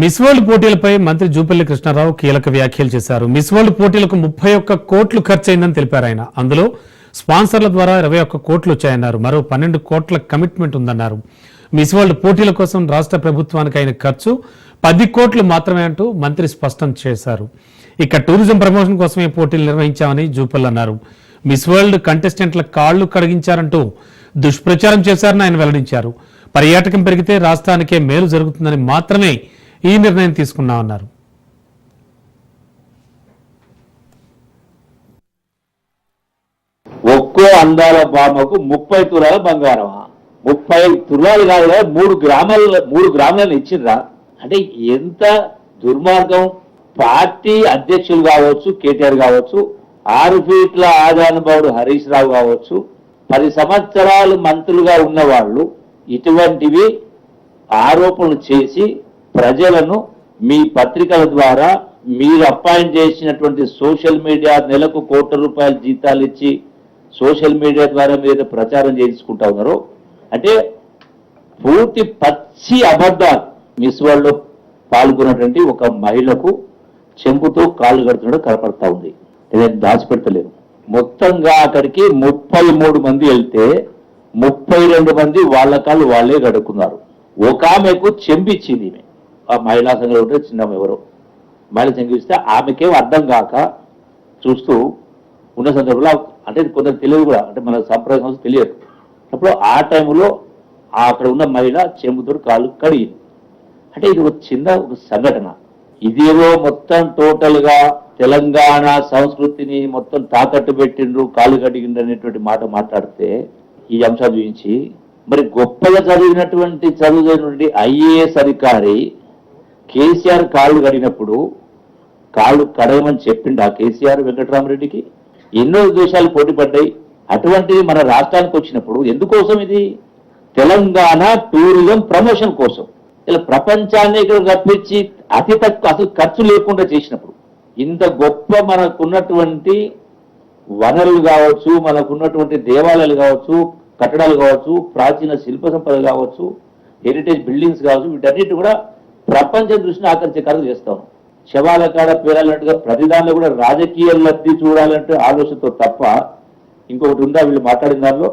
Miss world పోటీలపై మంత్రి జూపల్లి కృష్ణారావు కీలక వ్యాఖ్యలు చేశారు. మిస్ వరల్డ్ పోటీలకు 31 కోట్లు ఖర్చయిందని తెలిపారు ఆయన. అందులో స్పాన్సర్ల ద్వారా 21 కోట్లు వచ్చాయన్నారు. మరో 12 కోట్ల కమిట్మెంట్ ఉందన్నారు. మిస్ వరల్డ్ పోటీల కోసం రాష్ట్ర ప్రభుత్వానికి అయిన ఖర్చు 10 కోట్లు మాత్రమే అంటూ మంత్రి స్పష్టం చేశారు. ఇక టూరిజం ప్రమోషన్ కోసమే పోటీలు నిర్వహించామని జూపల్లి అన్నారు. మిస్ వరల్డ్ కంటెస్టెంట్ల కాళ్లు కడిగించారంటూ దుష్ప్రచారం చేశారని ఆయన వెల్లడించారు. పర్యాటకం పెరిగితే రాష్ట్రానికే మేలు జరుగుతుందని మాత్రమే ఈ నిర్ణయం తీసుకున్నామన్నారు. ఒక్కో అందాల బామకు 30 తులాల బంగారమా? 30 తులాలు కాదు కదా, 3 గ్రాములను ఇచ్చిండ్రా అంటే ఎంత దుర్మార్గం. పార్టీ అధ్యక్షులు కావచ్చు, కేటీఆర్ కావచ్చు, 6 ఫీట్ల ఆదానుభావుడు హరీష్ రావు కావచ్చు, 10 సంవత్సరాలు మంత్రులుగా ఉన్న వాళ్ళు ఇటువంటివి ఆరోపణలు చేసి ప్రజలను మీ పత్రికల ద్వారా మీరు అపాయింట్ చేసినటువంటి సోషల్ మీడియా నెలకు ₹1,00,00,000 జీతాలు ఇచ్చి సోషల్ మీడియా ద్వారా మీరు ప్రచారం చేసుకుంటా ఉన్నారు. అంటే పూర్తి పచ్చి అబద్ధాలు. మిస్ వరల్డ్లో పాల్గొన్నటువంటి ఒక మహిళకు చెంపుతో కాళ్ళు కడుతున్నాడు కనపడతా ఉంది. నేను దాచిపెట్టలేను. మొత్తంగా అక్కడికి 33 మంది వెళ్తే 32 మంది వాళ్ళ కాళ్ళు వాళ్ళే గడుక్కున్నారు. ఒక ఆమెకు చెంపిచ్చింది. ఈమె ఆ మహిళా సంఘంలో ఉంటే చిన్న ఎవరో మహిళ చెంపిస్తే ఆమెకేం అర్థం కాక చూస్తూ ఉన్న సందర్భంలో, అంటే కొందరు తెలియదు కూడా, అంటే మన సంప్రదాయం సంస్థ తెలియదు. అప్పుడు ఆ టైంలో అక్కడ ఉన్న మహిళ చెంపుతో కాళ్ళు కడిగింది. అంటే ఇది ఒక చిన్న సంఘటన. ఇదేవో మొత్తం టోటల్గా తెలంగాణ సంస్కృతిని మొత్తం తాకట్టు పెట్టిండ్రు, కాళ్ళు కడిగిండ్రు అనేటువంటి మాట మాట్లాడితే ఈ అంశాలు చూపించి, మరి గొప్పగా చదివినటువంటి ఐఏఎస్ అధికారి కేసీఆర్ కాళ్ళు కడిగినప్పుడు కాళ్ళు కడగమని చెప్పిండు ఆ కేసీఆర్ వెంకటరామరెడ్డికి. ఎన్నో దేశాలు పోటీ పడ్డాయి. అటువంటిది మన రాష్ట్రానికి వచ్చినప్పుడు ఎందుకోసం? ఇది తెలంగాణ టూరిజం ప్రమోషన్ కోసం. ఇలా ప్రపంచాన్ని ఇక్కడ రప్పించి అతి తక్కువ అసలు ఖర్చు లేకుండా చేసినప్పుడు, ఇంత గొప్ప మనకున్నటువంటి వనరులు కావచ్చు, మనకున్నటువంటి దేవాలయాలు కావచ్చు, కట్టడాలు కావచ్చు, ప్రాచీన శిల్ప సంపద కావచ్చు, హెరిటేజ్ బిల్డింగ్స్ కావచ్చు, వీటన్నిటి కూడా ప్రపంచ దృష్టిని ఆకర్షించే కార్యలు చేస్తాం. శవాల కాడ పేరాలన్నట్టుగా ప్రతి దానిలో కూడా రాజకీయ లబ్ధి చూడాలంటే ఆలోచనతో తప్ప ఇంకొకటి ఉందా వీళ్ళు మాట్లాడిన దానిలో?